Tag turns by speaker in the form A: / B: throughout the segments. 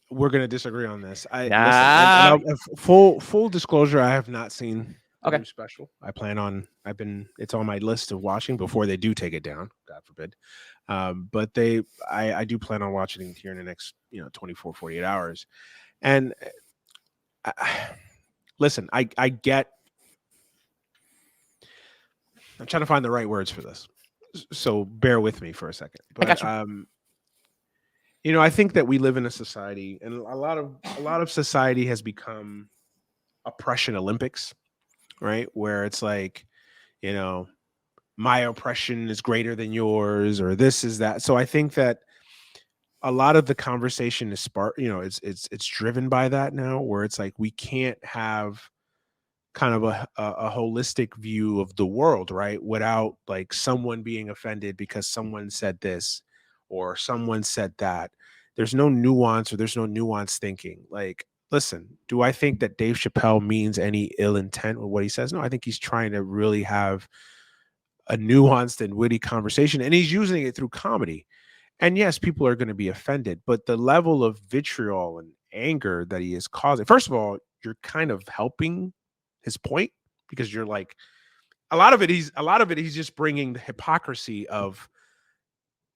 A: we're gonna disagree on this. I listen, and
B: Nah.
A: full disclosure, I have not seen the
B: Okay.
A: new special. I plan on. It's on my list of watching before they do take it down. God forbid. But I do plan on watching it here in the next 24, 48 hours. And listen, I get. I'm trying to find the right words for this, so bear with me for a second.
B: I
A: But
B: got you.
A: I think that we live in a society, and a lot of society has become oppression Olympics, right? Where it's like, you know, my oppression is greater than yours, or this is that. So I think that a lot of the conversation is it's driven by that now, where it's like we can't have kind of a holistic view of the world, right? Without like someone being offended because someone said this or someone said that. There's no nuance, or there's no nuance thinking. Like, listen, do I think that Dave Chappelle means any ill intent with what he says? No, I think he's trying to really have a nuanced and witty conversation, and he's using it through comedy. And yes, people are going to be offended, but the level of vitriol and anger that he is causing, first of all, you're kind of helping his point, because you're like, a lot of it he's just bringing the hypocrisy of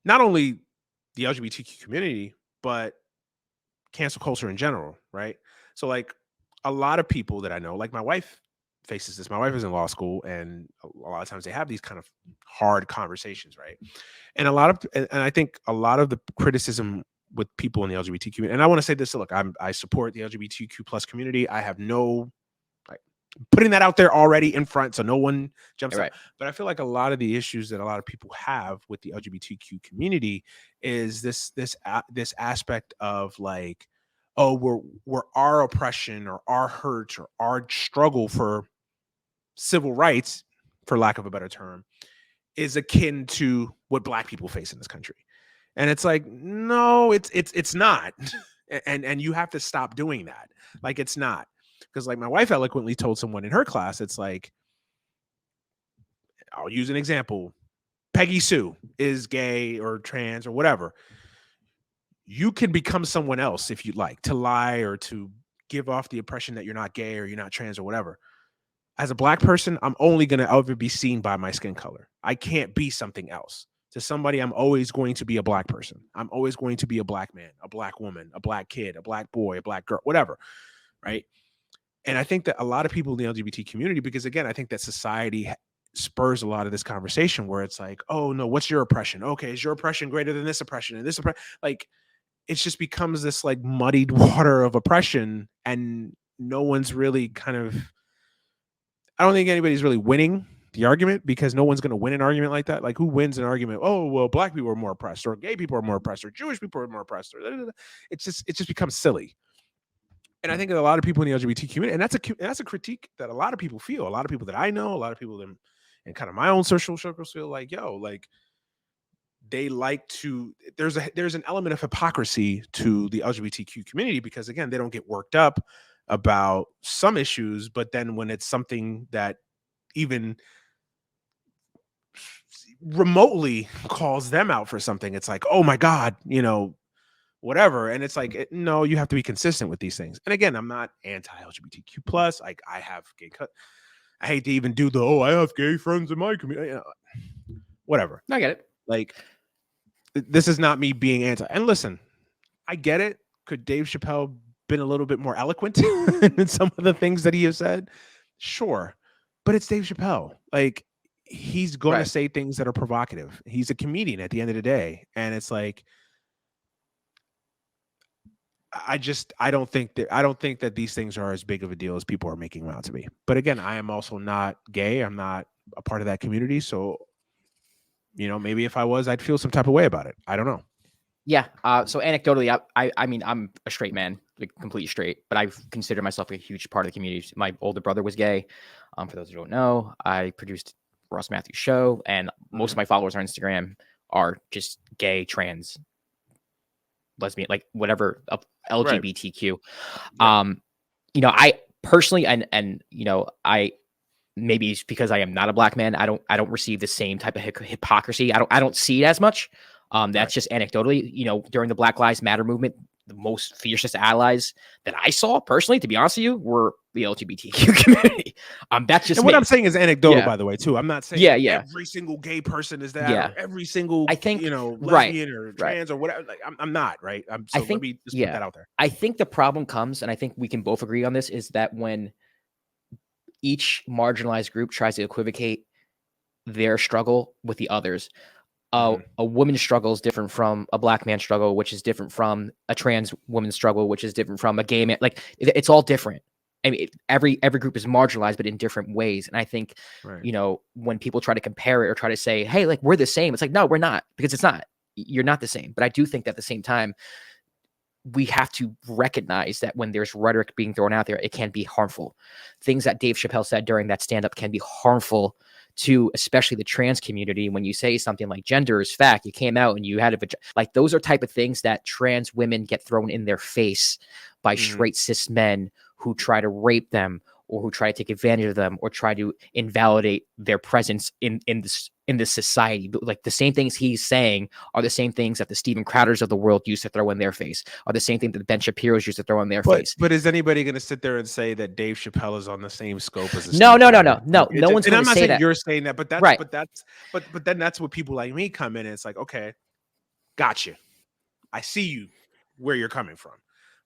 A: not only the LGBTQ community, but cancel culture in general, right? So like a lot of people that I know, like my wife faces this. My wife is in law school, and a lot of times they have these kind of hard conversations, right? And I think a lot of the criticism with people in the LGBTQ community, and I want to say this, look, I support the LGBTQ plus community. I have no like putting that out there already in front, so no one jumps
B: You're
A: out.
B: right.
A: But I feel like a lot of the issues that a lot of people have with the LGBTQ community is this aspect of like, oh, we're our oppression or our hurt or our struggle for civil rights, for lack of a better term, is akin to what Black people face in this country. And it's like, no, it's not. And you have to stop doing that. Like, it's not. Because like my wife eloquently told someone in her class, it's like, I'll use an example. Peggy Sue is gay or trans or whatever. You can become someone else if you'd like, to lie or to give off the impression that you're not gay or you're not trans or whatever. As a Black person, I'm only going to ever be seen by my skin color. I can't be something else. To somebody, I'm always going to be a Black person. I'm always going to be a Black man, a Black woman, a Black kid, a Black boy, a Black girl, whatever. Right. And I think that a lot of people in the LGBT community, because again, I think that society spurs a lot of this conversation where it's like, oh no, what's your oppression? Okay, is your oppression greater than this oppression and this oppression? Like, it just becomes this like muddied water of oppression, and no one's really kind of, I don't think anybody's really winning the argument, because no one's going to win an argument like that. Like, who wins an argument? Oh, well, Black people are more oppressed, or gay people are more oppressed, or Jewish people are more oppressed. Or it just becomes silly. And I think that a lot of people in the LGBT community, and that's a critique that a lot of people feel. A lot of people that I know, a lot of people in kind of my own social circles feel like, yo, like they like to. There's an element of hypocrisy to the LGBTQ community, because again, they don't get worked up about some issues, but then when it's something that even remotely calls them out for something, it's like, oh my God, whatever. And it's like, no, you have to be consistent with these things. And again, I'm not anti-LGBTQ plus. Like, I have I hate to even do the, oh, I have gay friends in my community, whatever.
B: I get it.
A: Like, this is not me being anti. And listen, I get it. Could Dave Chappelle been a little bit more eloquent in some of the things that he has said? Sure. But it's Dave Chappelle. Like, he's going to
B: Right.
A: say things that are provocative. He's a comedian at the end of the day. And it's like, I don't think that these things are as big of a deal as people are making them out to be. But again, I am also not gay. I'm not a part of that community. So, maybe if I was, I'd feel some type of way about it. I don't know.
B: Yeah. So anecdotally, I mean, I'm a straight man, like completely straight, but I've considered myself a huge part of the community. My older brother was gay. For those who don't know, I produced Ross Matthews' show, and most of my followers on Instagram are just gay, trans, lesbian, like whatever, LGBTQ.
A: Right.
B: I personally, and I, maybe it's because I am not a Black man, I don't receive the same type of hypocrisy. I don't see it as much. That's
A: Right.
B: just anecdotally, during the Black Lives Matter movement, the most fiercest allies that I saw personally, to be honest with you, were the LGBTQ community. That's just
A: And what
B: me.
A: I'm saying is anecdotal,
B: Yeah.
A: by the way, too. I'm not saying
B: Yeah,
A: that
B: yeah.
A: every single gay person is that,
B: Yeah.
A: or every single,
B: I think right.
A: lesbian or
B: Right.
A: trans or whatever. Like, I'm not, right?
B: I
A: So let
B: think
A: me just put
B: yeah.
A: that out there.
B: I think the problem comes, and I think we can both agree on this, is that when each marginalized group tries to equivocate their struggle with the others,
A: Mhm.
B: a woman's struggle is different from a black man's struggle, which is different from a trans woman's struggle, which is different from a gay man. Like it's all different. I mean, every group is marginalized, but in different ways. And I think,
A: Right.
B: when people try to compare it or try to say, "Hey, like we're the same," it's like, no, we're not, because it's not. You're not the same. But I do think that at the same time, we have to recognize that when there's rhetoric being thrown out there, it can be harmful. Things that Dave Chappelle said during that stand-up can be harmful to especially the trans community. When you say something like gender is fact, you came out and you had like those are type of things that trans women get thrown in their face by
A: Mhm.
B: straight cis men who try to rape them or who try to take advantage of them or try to invalidate their presence in this society. But like the same things he's saying are the same things that the Steven Crowders of the world used to throw in their face, are the same thing that the Ben Shapiro's used to throw in their face.
A: But is anybody going to sit there and say that Dave Chappelle is on the same scope as a
B: No,
A: Steve
B: no, no,
A: Crowder?
B: no, no. No one's
A: And
B: going
A: I'm
B: to
A: not
B: say
A: saying
B: that.
A: you're saying that, but
B: Right.
A: but then that's what people like me come in and it's like, okay, gotcha. I see you where you're coming from.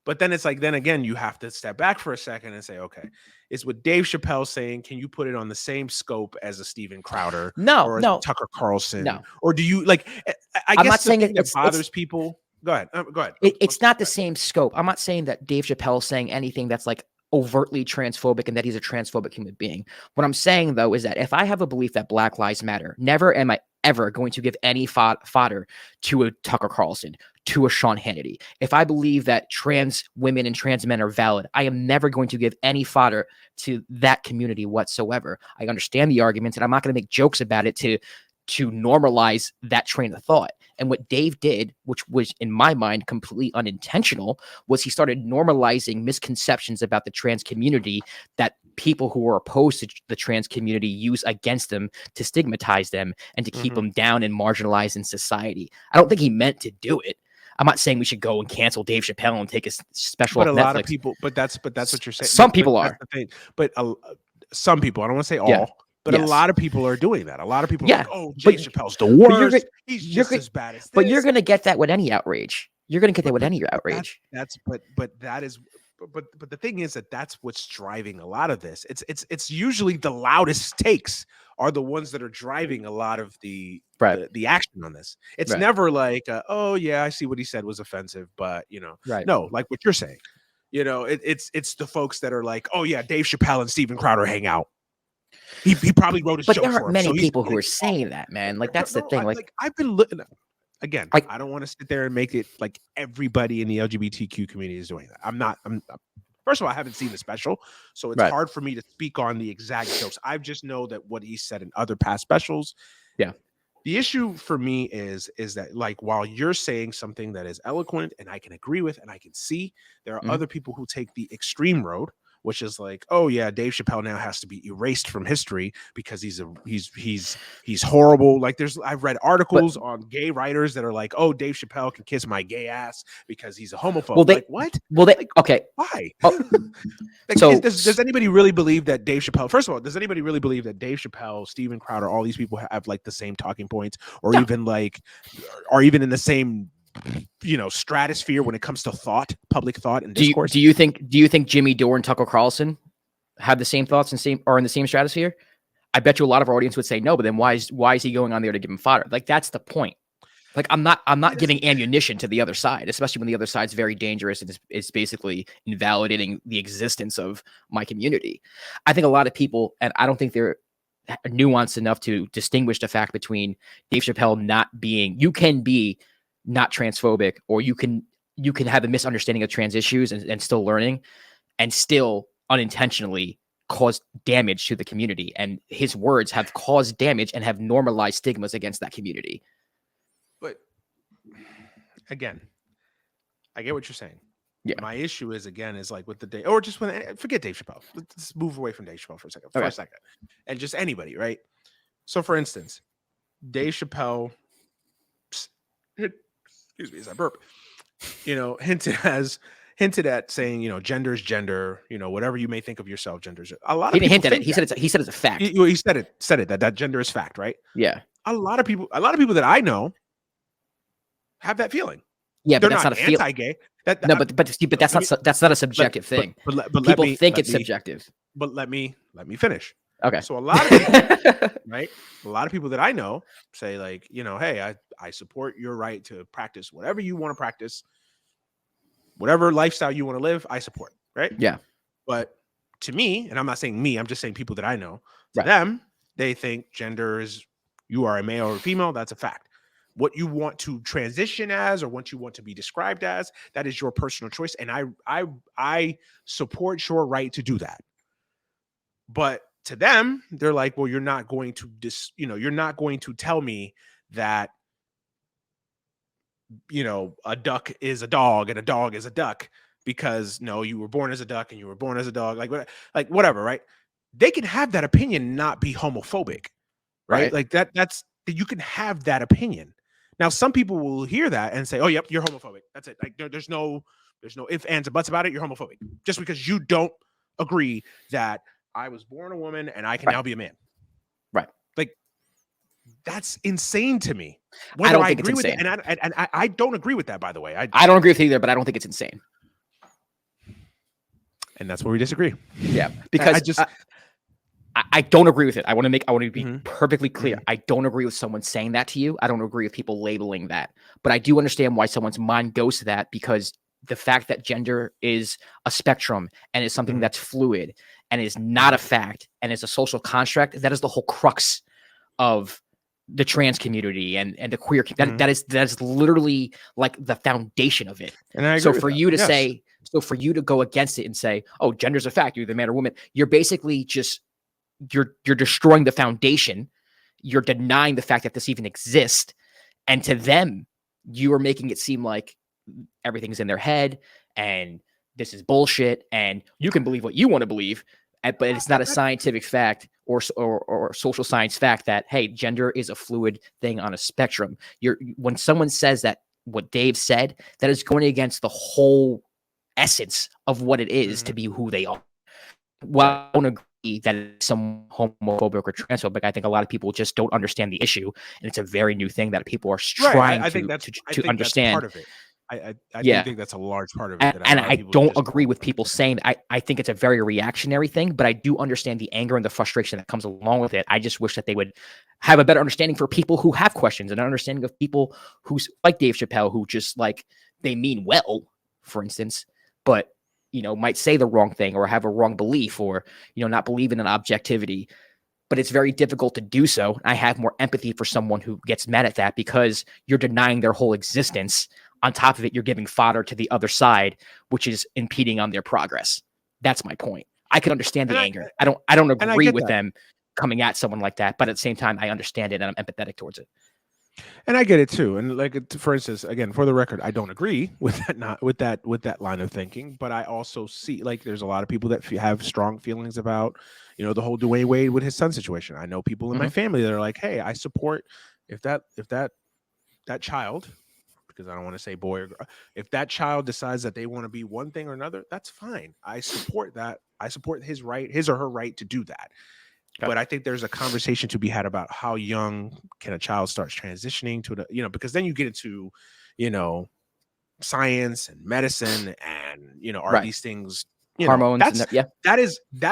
A: But then it's like, then again, you have to step back for a second and say, okay, is what Dave Chappelle saying, can you put it on the same scope as a Steven Crowder
B: No,
A: or as
B: no,
A: Tucker Carlson?
B: no.
A: Or do you like, I
B: I'm
A: guess
B: not
A: the
B: saying
A: thing that
B: it's
A: bothers people, go ahead. Go ahead.
B: it's not the same scope. I'm not saying that Dave Chappelle is saying anything that's like overtly transphobic and that he's a transphobic human being. What I'm saying though is that if I have a belief that Black Lives Matter, never am I ever going to give any fodder to a Tucker Carlson, to a Sean Hannity. If I believe that trans women and trans men are valid, I am never going to give any fodder to that community whatsoever. I understand the arguments, and I'm not going to make jokes about it to normalize that train of thought. And what Dave did, which was in my mind completely unintentional, was he started normalizing misconceptions about the trans community that people who are opposed to the trans community use against them to stigmatize them and to keep them down and marginalized in society. I don't think he meant to do it. I'm not saying we should go and cancel Dave Chappelle and take a special
A: But
B: off
A: a lot
B: Netflix.
A: of people, but that's what you're saying.
B: Some
A: But
B: people
A: that's
B: are.
A: the thing. But some people, I don't want to say all,
B: Yeah.
A: but a
B: Yes.
A: lot of people are doing that. A lot of people are
B: Yeah.
A: like, oh,
B: But
A: Jay Chappelle's the worst. He's
B: you're
A: just
B: good.
A: as bad as
B: But you're
A: this.
B: going to get that with any outrage. You're going to get that with any outrage.
A: But that is but the thing is that that's what's driving a lot of this. It's usually the loudest takes are the ones that are driving a lot of
B: Right.
A: the action on this. It's
B: Right.
A: never like, oh yeah, I see what he said was offensive, but
B: Right.
A: no, like what you're saying. It's the folks that are like, oh yeah, Dave Chappelle and Steven Crowder hang out. He probably wrote his
B: But
A: show
B: there aren't
A: for him, so
B: many
A: he's
B: people who
A: like,
B: are saying that, man. Like that's the
A: no,
B: thing. Like
A: I've been looking. Again,
B: like
A: I don't want to sit there and make it like everybody in the LGBTQ community is doing that. I'm not. First of all, I haven't seen the special, so it's
B: right.
A: hard for me to speak on the exact jokes. I just know that what he said in other past specials.
B: Yeah.
A: The issue for me is that like while you're saying something that is eloquent and I can agree with and I can see, there are other people who take the extreme road, which is like, oh yeah, Dave Chappelle now has to be erased from history because he's horrible. Like I've read articles on gay writers that are like, oh, Dave Chappelle can kiss my gay ass because he's a homophobe.
B: Well,
A: like what?
B: Like, okay.
A: Why?
B: Oh,
A: like,
B: so
A: does anybody really believe that Dave Chappelle? First of all, does anybody really believe that Dave Chappelle, Steven Crowder, all these people have like the same talking points, or
B: no.
A: even like, are even in the same stratosphere when it comes to public thought and discourse?
B: Do you think Jimmy Dore and Tucker Carlson have the same thoughts and are in the same stratosphere? I bet you a lot of our audience would say no, but then why is he going on there to give him fodder? Like that's the point. Like I'm not giving ammunition to the other side, especially when the other side's very dangerous and it's basically invalidating the existence of my community. I think a lot of people, and I don't think they're nuanced enough to distinguish the fact between Dave Chappelle not being, you can be not transphobic, or you can have a misunderstanding of trans issues and still learning and still unintentionally cause damage to the community. And his words have caused damage and have normalized stigmas against that community.
A: But again, I get what you're saying.
B: Yeah.
A: My issue is like with the day, or just forget Dave Chappelle. Let's move away from Dave Chappelle for a second. And just anybody, right? So, for instance, Dave Chappelle, excuse me as I burp. hinted at saying, gender is gender, whatever you may think of yourself, gender is. A lot
B: He
A: of
B: didn't
A: people
B: hint at it.
A: think
B: He
A: that.
B: said it's a fact.
A: He said it that gender is fact, right?
B: Yeah.
A: A lot of people that I know have that feeling.
B: Yeah, but
A: They're
B: that's
A: not
B: not a feel.
A: anti-gay.
B: No, but that's
A: Let me
B: that's not a
A: let
B: subjective thing.
A: let
B: People
A: me
B: think
A: let
B: it's
A: me
B: subjective.
A: but let me finish.
B: Okay.
A: So a lot of people, right? A lot of people that I know say like, hey, I support your right to practice whatever you want to practice, whatever lifestyle you want to live, I support, right?
B: Yeah.
A: But to me, and I'm not saying me, I'm just saying people that I know, to
B: Right.
A: them, they think gender is you are a male or a female, that's a fact. What you want to transition as or what you want to be described as, that is your personal choice. And I support your right to do that. But to them, they're like, well, you're not going to you're not going to tell me that a duck is a dog and a dog is a duck because no, you were born as a duck and you were born as a dog, like whatever, right? They can have that opinion, not be homophobic, right?
B: Right.
A: Like that's you can have that opinion. Now, some people will hear that and say, "Oh, yep, you're homophobic." That's it. Like there's no ifs, ands, and buts about it. You're homophobic just because you don't agree that I was born a woman and I can now be a man.
B: Right.
A: Like that's insane to me.
B: I
A: Whether
B: don't
A: I
B: think it's
A: agree with it,
B: insane.
A: and I don't agree with that, by the way.
B: I don't agree with it either, but I don't think it's insane.
A: And that's where we disagree.
B: Yeah, because I don't agree with it. I want to be perfectly clear. I don't agree with someone saying that to you. I don't agree with people labeling that, but I do understand why someone's mind goes to that, because the fact that gender is a spectrum and is something that's fluid and is not a fact and is a social construct, that is the whole crux of the trans community and the queer that is literally like the foundation of it.
A: And I agree
B: so
A: with
B: for
A: that.
B: you to
A: Yes.
B: say, so for you to go against it and say, oh, gender's a fact, you're either man or woman, you're basically just you're destroying the foundation. You're denying the fact that this even exists, and to them you are making it seem like everything's in their head and this is bullshit and you can believe what you want to believe, but it's not a scientific fact or social science fact that, hey, gender is a fluid thing on a spectrum. When someone says that, what Dave said, that is going against the whole essence of what it is to be who they are. Well, I don't agree that it's some homophobic or transphobic. I think a lot of people just don't understand the issue, and it's a very new thing that people are trying to understand.
A: That's part of it. I
B: Yeah.
A: think that's a large part of it.
B: And I don't agree with people saying I think it's a very reactionary thing, but I do understand the anger and the frustration that comes along with it. I just wish that they would have a better understanding for people who have questions and an understanding of people who's like Dave Chapelle, who just like they mean well, for instance, but might say the wrong thing or have a wrong belief or, not believe in an objectivity. But it's very difficult to do so. I have more empathy for someone who gets mad at that because you're denying their whole existence. On top of it, you're giving fodder to the other side, which is impeding on their progress. That's my point. I can understand the anger. I don't agree with them coming at someone like that, but at the same time, I understand it and I'm empathetic towards it.
A: And I get it too. And like, for instance, again, for the record, I don't agree with that line of thinking, but I also see like there's a lot of people that have strong feelings about, the whole Dwayne Wade with his son situation. I know people in my family that are like, hey, I support if that child, because I don't want to say boy or girl, if that child decides that they want to be one thing or another, that's fine. I support that. I support his or her right to do that. Okay. But I think there's a conversation to be had about how young can a child start transitioning to because then you get into, science and medicine and, are these things,
B: hormones?
A: That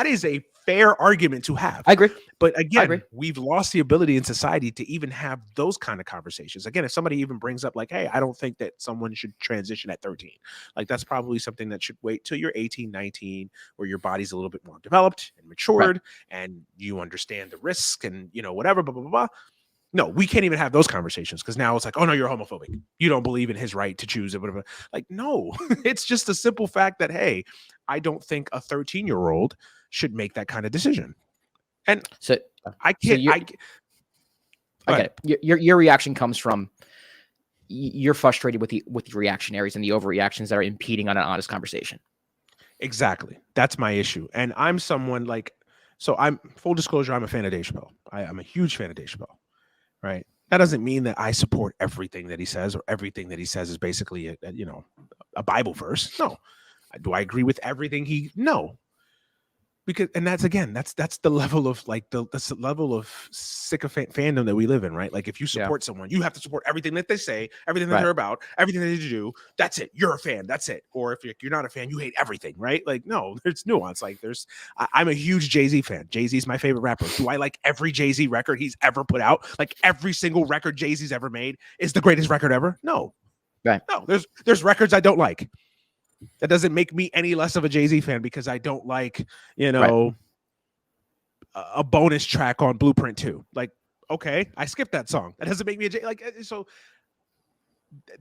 A: is a fair argument to have.
B: I agree.
A: But again, we've lost the ability in society to even have those kind of conversations. Again, if somebody even brings up like, hey, I don't think that someone should transition at 13, like that's probably something that should wait till you're 18, 19, where your body's a little bit more developed and matured and you understand the risk and, whatever, blah, blah, blah, blah. No, we can't even have those conversations because now it's like, oh no, you're homophobic. You don't believe in his right to choose it, whatever. Like, no, it's just a simple fact that, hey, I don't think a 13-year-old should make that kind of decision. And
B: so
A: I can't.
B: So I get it. Your reaction comes from you're frustrated with the reactionaries and the overreactions that are impeding on an honest conversation.
A: Exactly. That's my issue. And I'm someone like, so I'm full disclosure, I'm a fan of Dave Chapelle. I'm a huge fan of Dave Chapelle. Right. That doesn't mean that I support everything that he says, or everything that he says is basically a Bible verse. No. Do I agree with everything he? No. Because, and that's, again, that's the level of, like, that's the level of sycophant fandom that we live in, right? Like, if you
B: Yeah.
A: support someone, you have to support everything that they say, everything that
B: Right.
A: they're about, everything that they do. That's it. You're a fan. That's it. Or if you're not a fan, you hate everything, right? Like, no, there's nuance. Like, I'm a huge Jay-Z fan. Jay-Z's my favorite rapper. Do I like every Jay-Z record he's ever put out? Like, every single record Jay-Z's ever made is the greatest record ever? No.
B: Right.
A: No, there's records I don't like. That doesn't make me any less of a Jay-Z fan because I don't like,
B: Right.
A: a bonus track on Blueprint 2. Like, okay, I skipped that song. That doesn't make me a Jay. Like, so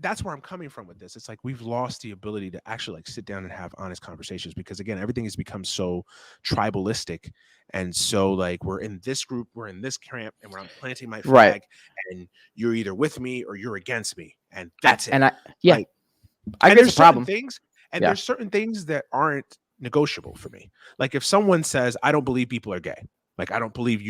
A: that's where I'm coming from with this. It's like we've lost the ability to actually, like, sit down and have honest conversations because, again, everything has become so tribalistic, and so, like, we're in this group, we're in this camp, and I'm planting my flag, and you're either with me or you're against me, and that's it.
B: And
A: Yeah, like,
B: I agree. There's a problem.
A: There's certain things that aren't negotiable for me. Like, if someone says, I don't believe people are gay, like, I don't believe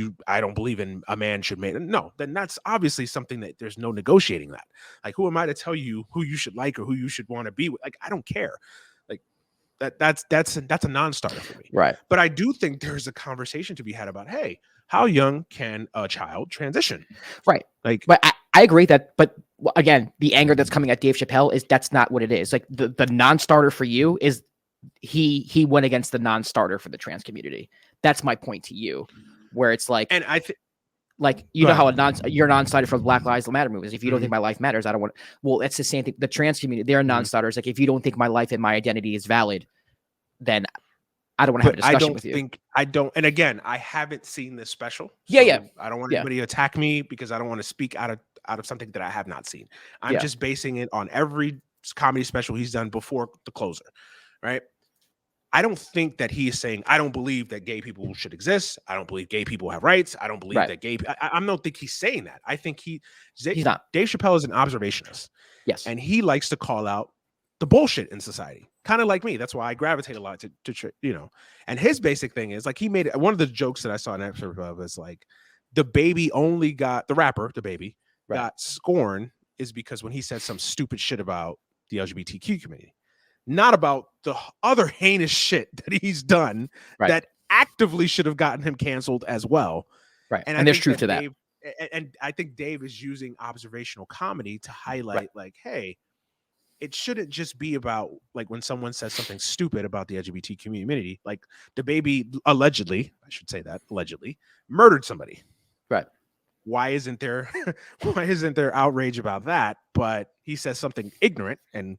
A: in a man should make, no, then that's obviously something that there's no negotiating that. Like, who am I to tell you who you should like or who you should want to be with? Like, I don't care. Like, that's a non-starter for me.
B: Right.
A: But I do think there's a conversation to be had about, hey, how young can a child transition?
B: Right.
A: Like,
B: but I agree that, but again, the anger that's coming at Dave Chapelle is that's not what it is. Like, the non-starter for you is he went against the non-starter for the trans community. That's my point to you, where it's like,
A: and I think,
B: like, you know how you're non-starter for the Black Lives Matter movement. If you don't think my life matters, I don't want. Well, it's the same thing. The trans community, they're non-starters. Like, if you don't think my life and my identity is valid, then I don't want to have a discussion with you.
A: I don't. And again, I haven't seen this special.
B: So yeah.
A: I don't want anybody to attack me because I don't want to speak out of something that I have not seen. I'm just basing it on every comedy special he's done before The Closer, right? I don't think that he is saying, I don't believe that gay people should exist. I don't believe gay people have rights. I don't believe that gay. I don't think he's saying that. I think he's not. Dave Chapelle is an observationist.
B: Yes.
A: And he likes to call out the bullshit in society, kind of like me. That's why I gravitate a lot to and his basic thing is, like, he made one of the jokes that I saw an episode of is, like, the baby only got the rapper, the baby got scorn is because when he said some stupid shit about the LGBTQ community, not about the other heinous shit that he's done that actively should have gotten him canceled as well.
B: Right. And there's truth to that.
A: And I think Dave is using observational comedy to highlight, like, hey, it shouldn't just be about, like, when someone says something stupid about the LGBT community, like the baby allegedly murdered somebody.
B: Right.
A: Why isn't there outrage about that? But he says something ignorant, and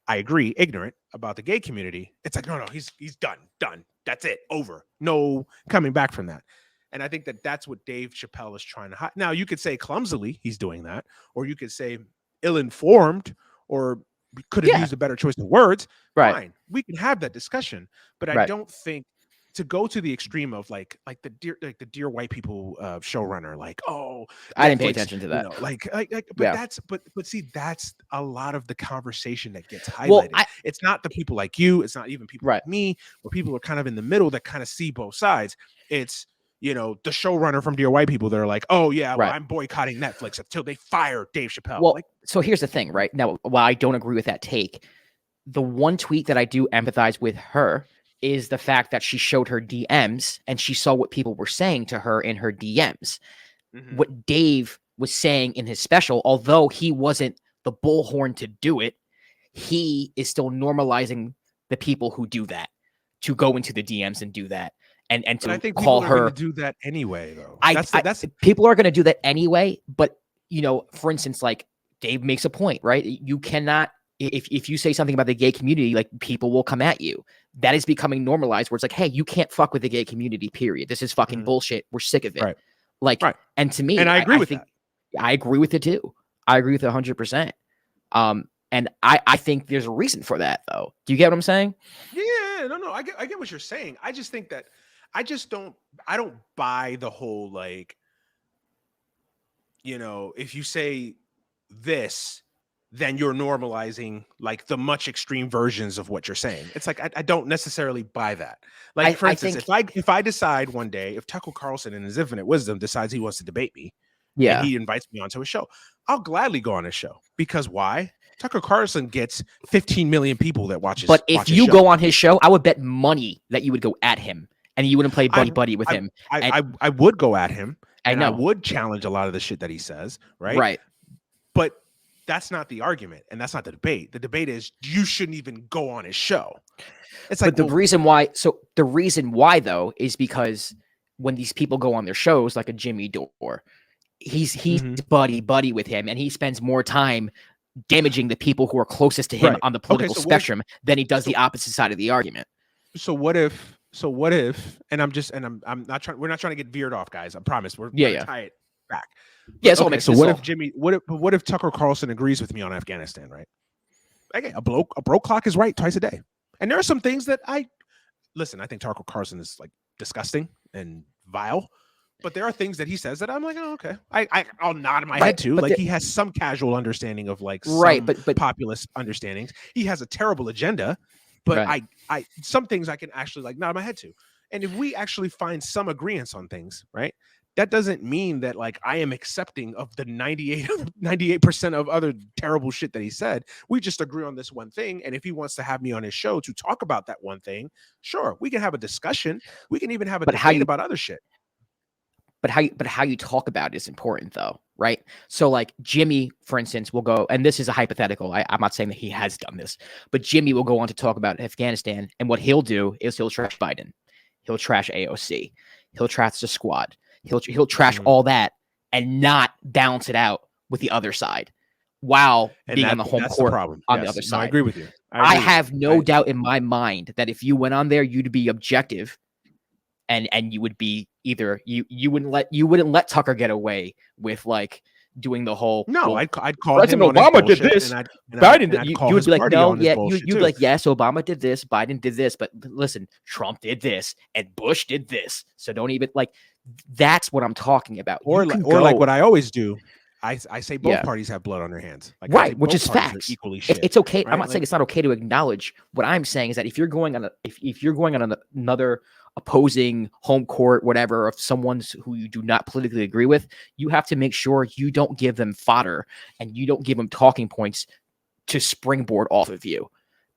A: I agree, ignorant about the gay community. It's like, no, he's done. That's it, over. No coming back from that. And I think that that's what Dave Chapelle is trying to hide. Now, you could say clumsily he's doing that, or you could say ill-informed, or could have used a better choice of words.
B: Right.
A: Fine, we can have that discussion. But I don't think to go to the extreme of like the dear white people showrunner, like, oh,
B: I didn't pay attention to that.
A: But see, that's a lot of the conversation that gets highlighted. Well, it's not the people like you. It's not even people like me, where people are kind of in the middle that kind of see both sides. It's, the showrunner from Dear White People, they're like, oh yeah, well, I'm boycotting Netflix until they fire Dave Chapelle.
B: Well, so here's the thing, right? Now, while I don't agree with that take, the one tweet that I do empathize with her is the fact that she showed her DMs and she saw what people were saying to her in her DMs. Mm-hmm. What Dave was saying in his special, although he wasn't the bullhorn to do it, he is still normalizing the people who do that, to go into the DMs and do that. And to
A: I think
B: call her
A: do that anyway, though.
B: People are going to do that anyway. But, for instance, like, Dave makes a point, right? You cannot, if you say something about the gay community, like, people will come at you. That is becoming normalized, where it's like, hey, you can't fuck with the gay community, period. This is fucking bullshit. We're sick of it. And to me,
A: and I agree with that.
B: I agree with it too. I agree with it 100%. And I think there's a reason for that, though. Do you get what I'm saying?
A: Yeah, no, I get what you're saying. I just think that I don't buy the whole, like, if you say this, then you're normalizing, like, the much extreme versions of what you're saying. It's like, I don't necessarily buy that. Like, for instance, if I decide one day, if Tucker Carlson in his infinite wisdom decides he wants to debate me,
B: Yeah.
A: and he invites me onto his show, I'll gladly go on his show. Because why? Tucker Carlson gets 15 million people that watch
B: But if
A: his
B: you
A: show.
B: go on his show, I would bet money that you would go at him and you wouldn't play buddy with him.
A: I would go at him, and I
B: know.
A: would challenge a lot of the shit that he says, right?
B: Right.
A: But that's not the argument, and that's not the debate. The debate is you shouldn't even go on his show. It's like,
B: But the reason why though is because when these people go on their shows, like a Jimmy Dore, he's buddy with him, and he spends more time damaging the people who are closest to him
A: Right.
B: on the political
A: Okay, so
B: spectrum than he does the opposite side of the argument.
A: So what if? And I'm not trying. We're not trying to get veered off, guys. I promise. We're gonna tie it back.
B: Yeah. It's all
A: okay.
B: makes
A: So
B: sense.
A: what if Tucker Carlson agrees with me on Afghanistan? Right. Okay. A broke clock is right twice a day. And there are some things that I think Tucker Carlson is like disgusting and vile. But there are things that he says that I'm like, oh, okay. I'll nod in my head too. Like he has some casual understanding of like some populist understandings. He has a terrible agenda, but I some things I can actually like nod my head to. And if we actually find some agreements on things, right? That doesn't mean that like I am accepting of the 98% of other terrible shit that he said. We just agree on this one thing. And if he wants to have me on his show to talk about that one thing, sure, we can have a discussion. We can even have a debate about other shit.
B: But how you talk about it is important though, right? So like Jimmy, for instance, will go, and this is a hypothetical. I'm not saying that he has done this, but Jimmy will go on to talk about Afghanistan, and what he'll do is he'll trash Biden, he'll trash AOC, he'll trash the squad, he'll trash all that, and not balance it out with the other side, while being on the home court on the other side.
A: No, I agree with you.
B: I have no doubt in my mind that if you went on there, you'd be objective. And you would be either you wouldn't let Tucker get away with like doing the whole
A: I'd call
B: President
A: him
B: Obama did this,
A: Biden.
B: You would be like, no, yeah, you'd be like, yes, Obama did this, Biden did this, but listen, Trump did this and Bush did this, so don't even like. That's what I'm talking about.
A: Or like what I always do. I say both parties have blood on their hands, like,
B: right? Which is facts.
A: Equally shit,
B: it's okay.
A: Right?
B: I'm not saying it's not okay to acknowledge. What I'm saying is that if you're going on another opposing home court, whatever, of someone who you do not politically agree with, you have to make sure you don't give them fodder and you don't give them talking points to springboard off of you.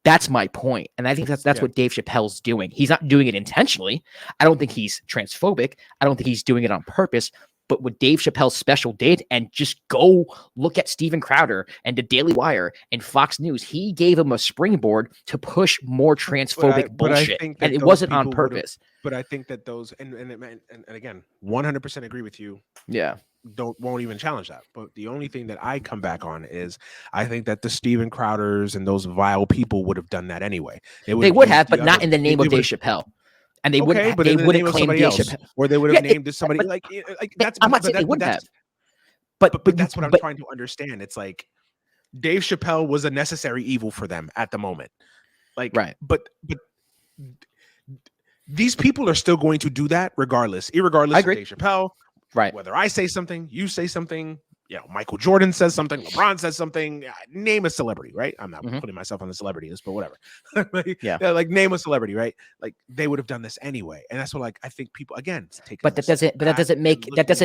B: That's my point. And I think that's what Dave Chappelle's doing. He's not doing it intentionally. I don't think he's transphobic. I don't think he's doing it on purpose. But what Dave Chappelle's special did, and just go look at Steven Crowder and the Daily Wire and Fox News, he gave him a springboard to push more transphobic bullshit. And it wasn't on purpose.
A: But I think that those, and again, 100% agree with you.
B: Yeah.
A: Won't even challenge that. But the only thing that I come back on is I think that the Steven Crowders and those vile people would have done that anyway.
B: They would have, but not in the name of Dave Chappelle. And they wouldn't. They wouldn't claim Dave Chappelle,
A: or they would have named somebody like that's.
B: I'm not saying they wouldn't have. But
A: that's what I'm trying to understand. It's like Dave Chappelle was a necessary evil for them at the moment. Like,
B: right.
A: But these people are still going to do that regardless, irregardless of Dave Chappelle.
B: Right.
A: Whether I say something, you say something, Michael Jordan says something, LeBron says something, name a celebrity, right? I'm not putting myself on the celebrity list, but whatever. Like name a celebrity, right? Like they would have done this anyway. And that's what like I think people again take.
B: But that doesn't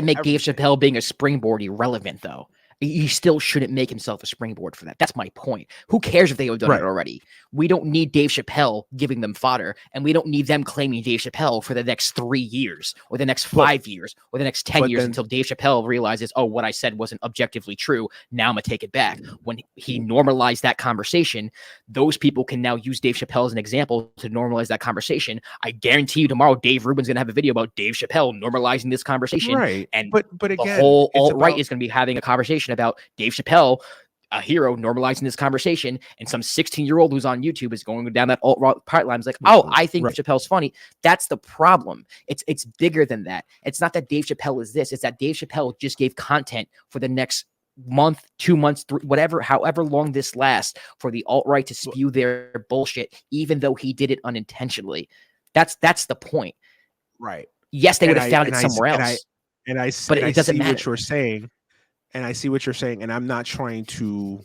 B: make Dave Chappelle being a springboard irrelevant though. He still shouldn't make himself a springboard for that. That's my point. Who cares if they have done it already? We don't need Dave Chappelle giving them fodder, and we don't need them claiming Dave Chappelle for the next 3 years or the next 5 years or the next 10 years until Dave Chappelle realizes, oh, what I said wasn't objectively true. Now I'm going to take it back. When he normalized that conversation, those people can now use Dave Chappelle as an example to normalize that conversation. I guarantee you tomorrow, Dave Rubin's going to have a video about Dave Chappelle normalizing this conversation.
A: Right.
B: And
A: but again,
B: the whole alt-right is going to be having a conversation about Dave Chappelle, a hero, normalizing this conversation, and some 16-year-old who's on YouTube is going down that alt-right part line. It's like, oh, I think Dave Chappelle's funny. That's the problem. It's bigger than that. It's not that Dave Chappelle is this. It's that Dave Chappelle just gave content for the next month, 2 months, whatever, however long this lasts, for the alt-right to spew their bullshit, even though he did it unintentionally. That's the point.
A: Right.
B: Yes, they would have found it somewhere else.
A: But it doesn't matter. What you're saying. And I see what you're saying, and I'm not trying to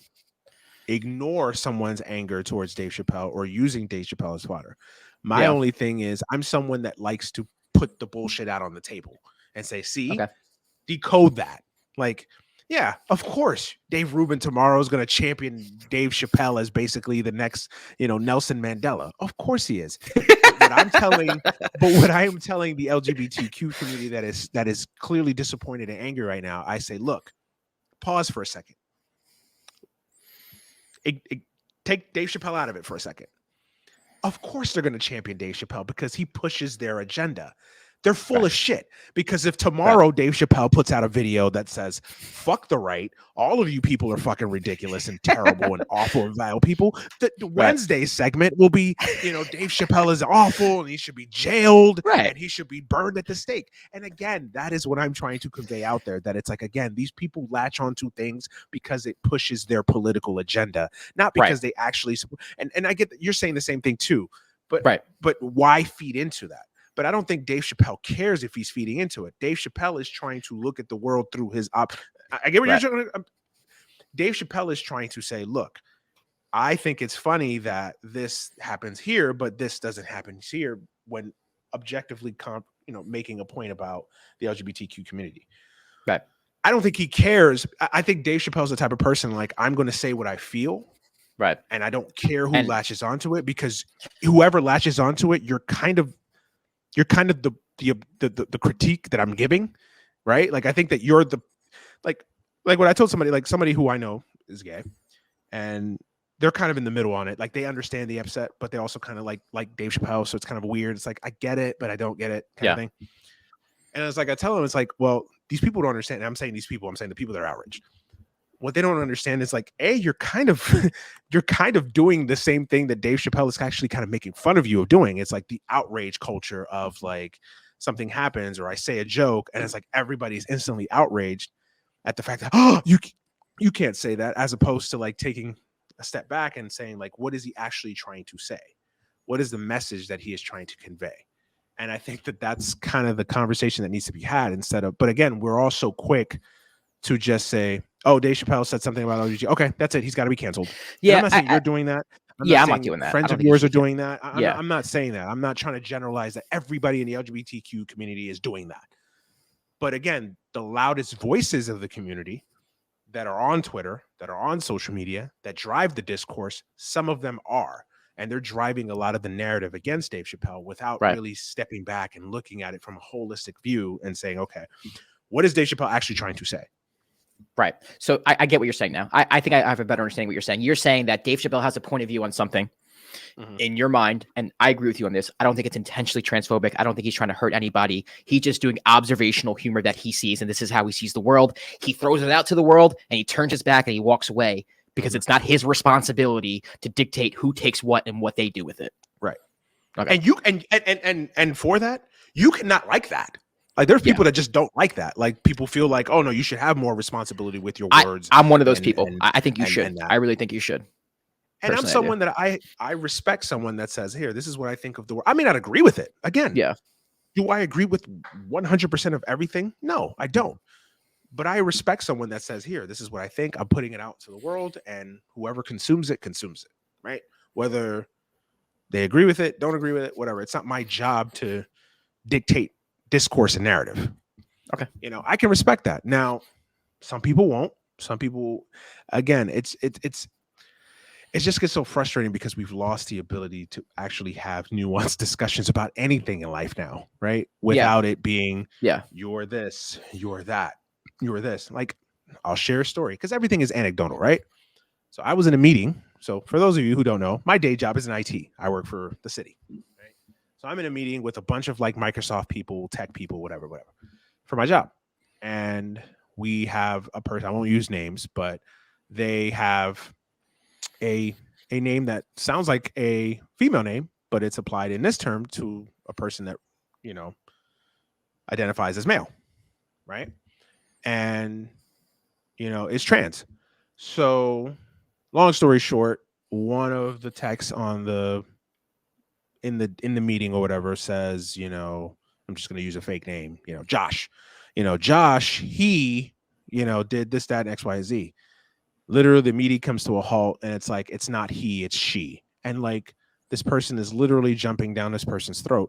A: ignore someone's anger towards Dave Chappelle or using Dave Chappelle as fodder. My only thing is I'm someone that likes to put the bullshit out on the table and say, see, decode that. Like, yeah, of course, Dave Rubin tomorrow is going to champion Dave Chappelle as basically the next, Nelson Mandela. Of course he is. But what I'm telling, the LGBTQ community that is clearly disappointed and angry right now, I say, look, pause for a second. Take Dave Chappelle out of it for a second. Of course they're going to champion Dave Chappelle because he pushes their agenda. They're full of shit because if tomorrow Dave Chappelle puts out a video that says, fuck the right, all of you people are fucking ridiculous and terrible and awful and vile people, the Wednesday segment will be, Dave Chappelle is awful and he should be jailed and he should be burned at the stake. And again, that is what I'm trying to convey out there, that it's like, again, these people latch onto things because it pushes their political agenda, not because they actually, and I get that you're saying the same thing too, but why feed into that? But I don't think Dave Chappelle cares if he's feeding into it. Dave Chappelle is trying to look at the world through his I get what you're trying to. Dave Chappelle is trying to say, look, I think it's funny that this happens here, but this doesn't happen here, when objectively making a point about the LGBTQ community.
B: Right.
A: I don't think he cares. I think Dave Chappelle's the type of person, like, I'm going to say what I feel.
B: Right.
A: And I don't care who latches onto it, because whoever latches onto it, you're kind of the critique that I'm giving, right? Like, I think that you're the like what I told somebody who I know is gay, and they're kind of in the middle on it. Like, they understand the upset, but they also kind of like Dave Chappelle, so it's kind of weird. It's like, I get it, but I don't get it, kind of thing. And it's like, I tell them, it's like, well, these people don't understand. And I'm saying the people that are outraged. What they don't understand is, like, you're kind of doing the same thing that Dave Chappelle is actually kind of making fun of you of doing. It's like the outrage culture of, like, something happens or I say a joke and it's like everybody's instantly outraged at the fact that, oh, you can't say that, as opposed to, like, taking a step back and saying, like, what is he actually trying to say? What is the message that he is trying to convey? And I think that that's kind of the conversation that needs to be had, instead of, but again, we're all so quick to just say, oh, Dave Chappelle said something about LGBT. Okay, that's it. He's got to be canceled.
B: Yeah,
A: I'm not saying you're doing that.
B: I'm not doing that.
A: Friends of yours are doing that. I'm not saying that. I'm not trying to generalize that everybody in the LGBTQ community is doing that. But again, the loudest voices of the community that are on Twitter, that are on social media, that drive the discourse, some of them are. And they're driving a lot of the narrative against Dave Chappelle without really stepping back and looking at it from a holistic view and saying, okay, what is Dave Chappelle actually trying to say?
B: Right. So I get what you're saying now. I think I have a better understanding of what you're saying. You're saying that Dave Chappelle has a point of view on something in your mind, and I agree with you on this. I don't think it's intentionally transphobic. I don't think he's trying to hurt anybody. He's just doing observational humor that he sees, and this is how he sees the world. He throws it out to the world, and he turns his back, and he walks away, because it's not his responsibility to dictate who takes what and what they do with it.
A: Right.
B: Okay.
A: And you and for that, you cannot like that. Like, there's people that just don't like that. Like, people feel like, oh no, you should have more responsibility with your words.
B: I'm one of those people. I think you should. I really think you should.
A: And I'm someone that I respect someone that says, here, this is what I think of the world. I may not agree with it. Again, do I agree with 100% of everything? No, I don't. But I respect someone that says, here, this is what I think. I'm putting it out to the world, and whoever consumes it, right? Whether they agree with it, don't agree with it, whatever. It's not my job to dictate discourse and narrative.
B: Okay.
A: I can respect that. Now, some people won't. Some people, again, it just gets so frustrating because we've lost the ability to actually have nuanced discussions about anything in life now, right? Without it being, you're this, you're that, you're this. Like, I'll share a story because everything is anecdotal, right? So I was in a meeting. So for those of you who don't know, my day job is in IT. I work for the city. Right? So I'm in a meeting with a bunch of, like, Microsoft people, tech people, whatever, for my job. And we have a person, I won't use names, but they have a name that sounds like a female name, but it's applied in this term to a person that, identifies as male, right? And, is trans. So long story short, one of the texts in the meeting or whatever says, I'm just going to use a fake name, Josh, Josh, he, did this, that, and X, Y, Z. Literally, the meeting comes to a halt, and it's like, it's not he, it's she. And, like, this person is literally jumping down this person's throat.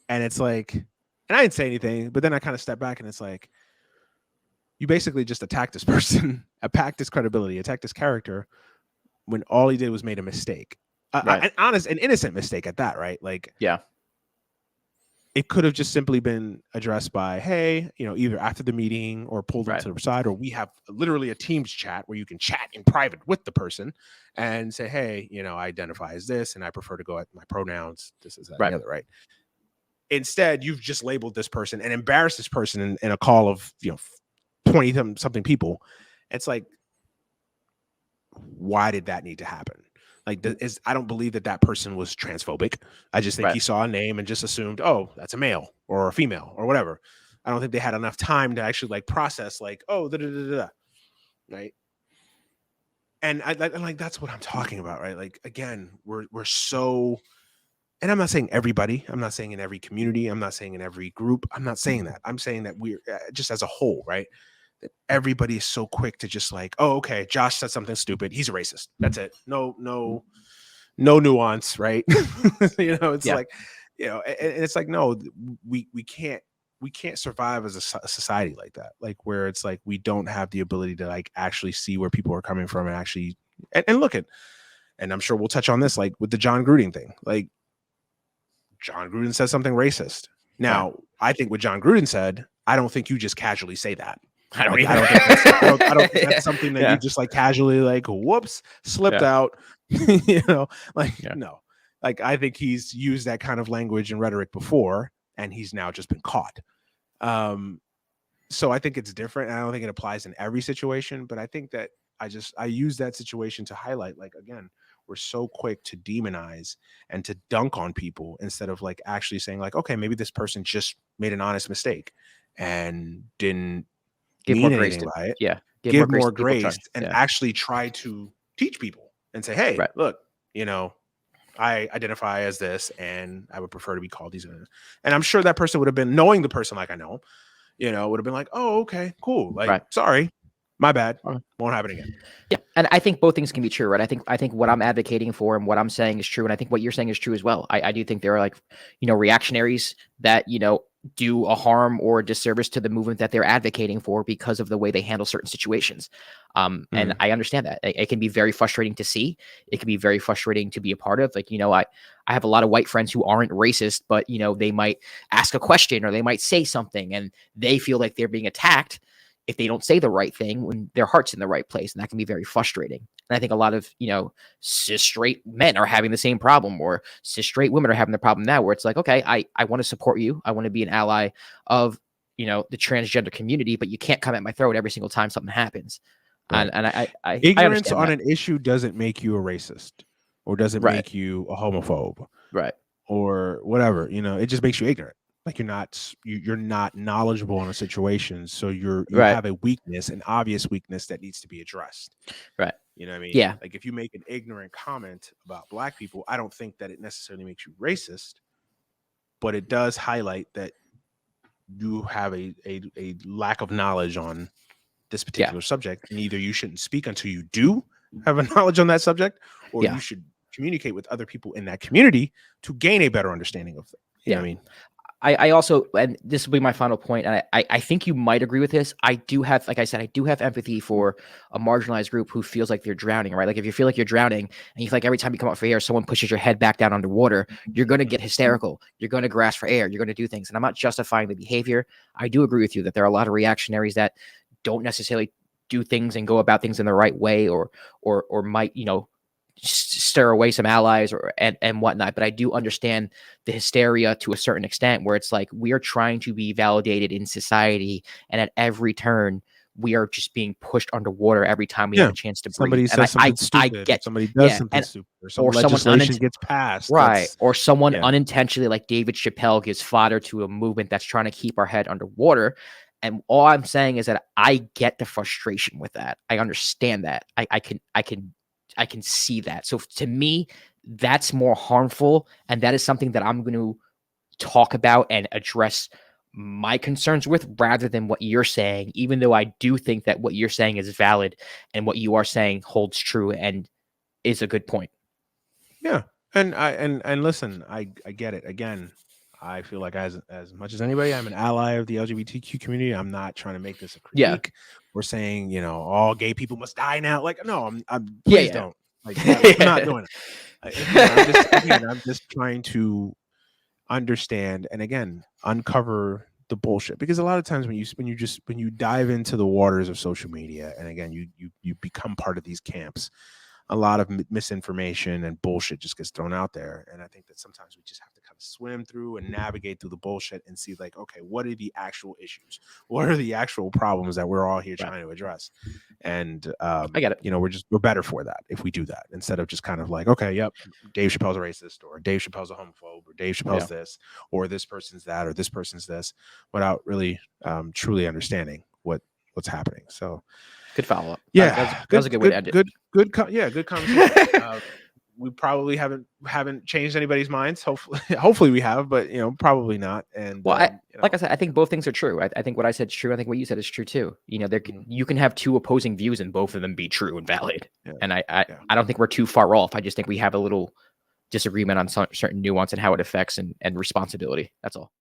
A: And it's like, and I didn't say anything, but then I kind of stepped back, and it's like, you basically just attacked this person, attacked his credibility, attacked his character when all he did was made a mistake,
B: Right.
A: an honest and innocent mistake at that, right? Like
B: Yeah.
A: it could have just simply been addressed by, hey, either after the meeting or pulled them
B: Right.
A: to the side, or we have literally a Teams chat where you can chat in private with the person and say, hey, I identify as this and I prefer to go at my pronouns, this is that, and
B: Right.
A: the other, right? Instead, you've just labeled this person and embarrassed this person in a call of 20 something people. It's like, why did that need to happen? Like, I don't believe that person was transphobic. I just think
B: Right.
A: he saw a name and just assumed, oh, that's a male or a female or whatever. I don't think they had enough time to actually like process, like, oh, right. And I'm like, that's what I'm talking about, right? Like, again, we're so, and I'm not saying everybody. I'm not saying in every community. I'm not saying in every group. I'm not saying that. I'm saying that we're just as a whole, right? That everybody is so quick to just like, oh, okay, Josh said something stupid. He's a racist. That's it. No nuance, right? It's
B: Yeah.
A: like, and it's like, no, we can't survive as a society like that, like where it's like we don't have the ability to like actually see where people are coming from and actually and look at, and I'm sure we'll touch on this, like with the John Gruden thing. Like John Gruden said something racist. Now,
B: Right.
A: I think what John Gruden said, I don't think you just casually say that.
B: I don't
A: Like,
B: either.
A: I don't think that's I don't think that's something that
B: Yeah.
A: you just like casually like whoops slipped
B: Yeah.
A: out. Like
B: Yeah.
A: no. Like I think he's used that kind of language and rhetoric before, and he's now just been caught. So I think it's different. I don't think it applies in every situation, but I think that I use that situation to highlight, like, again, we're so quick to demonize and to dunk on people instead of like actually saying like, okay, maybe this person just made an honest mistake and didn't
B: Give more
A: mean
B: grace
A: anything
B: to,
A: by it.
B: yeah. Give more
A: Give
B: grace
A: more
B: to people
A: grace
B: trying.
A: and
B: Yeah.
A: actually try to teach people and say, hey,
B: Right.
A: look, I identify as this and I would prefer to be called these. And I'm sure that person would have been, knowing the person like I know, would have been like, oh, okay, cool. Like,
B: Right.
A: sorry, my bad.
B: Okay.
A: Won't happen again.
B: Yeah, and I think both things can be true, right? I think what I'm advocating for and what I'm saying is true, and I think what you're saying is true as well. I do think there are like, reactionaries that do a harm or a disservice to the movement that they're advocating for because of the way they handle certain situations. And I understand that it can be very frustrating to see. It can be very frustrating to be a part of. Like, I have a lot of white friends who aren't racist, but they might ask a question or they might say something, and they feel like they're being attacked if they don't say the right thing when their heart's in the right place. And that can be very frustrating. And I think a lot of, cis straight men are having the same problem, or cis straight women are having the problem now, where it's like, okay, I want to support you. I want to be an ally of, the transgender community, but you can't come at my throat every single time something happens.
A: Right.
B: And I
A: Ignorance
B: understand
A: on
B: that.
A: an issue doesn't make you a racist or doesn't
B: Right.
A: make you a homophobe
B: Right.
A: or whatever. It just makes you ignorant. Like you're not knowledgeable on a situation, so you
B: Right.
A: have a weakness, an obvious weakness that needs to be addressed.
B: Right.
A: You know what I mean?
B: Yeah.
A: Like if you make an ignorant comment about Black people, I don't think that it necessarily makes you racist, but it does highlight that you have a lack of knowledge on this particular subject, and either you shouldn't speak until you do have a knowledge on that subject, or you should communicate with other people in that community to gain a better understanding of it. You know what I mean?
B: I also, and this will be my final point, and I think you might agree with this. I do have, like I said, I do have empathy for a marginalized group who feels like they're drowning, right? Like if you feel like you're drowning and you feel like every time you come up for air, someone pushes your head back down underwater, you're going to get hysterical. You're going to grasp for air. You're going to do things. And I'm not justifying the behavior. I do agree with you that there are a lot of reactionaries that don't necessarily do things and go about things in the right way, or might, stir away some allies and whatnot. But I do understand the hysteria to a certain extent, where it's like we are trying to be validated in society, and at every turn we are just being pushed underwater every time we have a chance to
A: somebody
B: breathe.
A: says
B: And
A: something
B: I
A: stupid,
B: get,
A: or somebody does something stupid, or some legislation gets passed,
B: right, or someone
A: yeah.
B: unintentionally, like David Chapelle, gives fodder to a movement that's trying to keep our head underwater. And all I'm saying is that I get the frustration with that. I understand that. I can see that. So to me, that's more harmful, and that is something that I'm going to talk about and address my concerns with, rather than what you're saying, even though I do think that what you're saying is valid and what you are saying holds true and is a good point.
A: Yeah. And listen, I get it. Again, I feel like as much as anybody, I'm an ally of the LGBTQ community. I'm not trying to make this a
B: Yeah.
A: critique. We're saying, you know, all gay people must die now. Like, no, I'm
B: Yeah.
A: please
B: Yeah.
A: don't. Like, I'm not doing it. I'm just trying to understand and again uncover the bullshit, because a lot of times when you dive into the waters of social media, and again you become part of these camps, a lot of misinformation and bullshit just gets thrown out there. And I think that sometimes we just have to kind of swim through and navigate through the bullshit and see, like, okay, what are the actual issues? What are the actual problems that we're all here
B: Right.
A: trying to address? And
B: I get it.
A: you know, we're better for that if we do that, instead of just kind of like, okay, yep, Dave Chappelle's a racist, or Dave Chappelle's a homophobe, or Dave Chappelle's this, or this person's that, or this person's this, without really truly understanding what's happening. So
B: Good follow up.
A: yeah,
B: That was a good way to end it.
A: good conversation. We probably haven't changed anybody's minds. Hopefully we have, but you know, probably not. And
B: Well,
A: you
B: like
A: know,
B: I said, I think both things are true. I think what I said is true. I think what you said is true too. You know, you can have two opposing views and both of them be true and valid.
A: Yeah.
B: And I don't think we're too far off. I just think we have a little disagreement on certain nuance and how it affects and responsibility. That's all.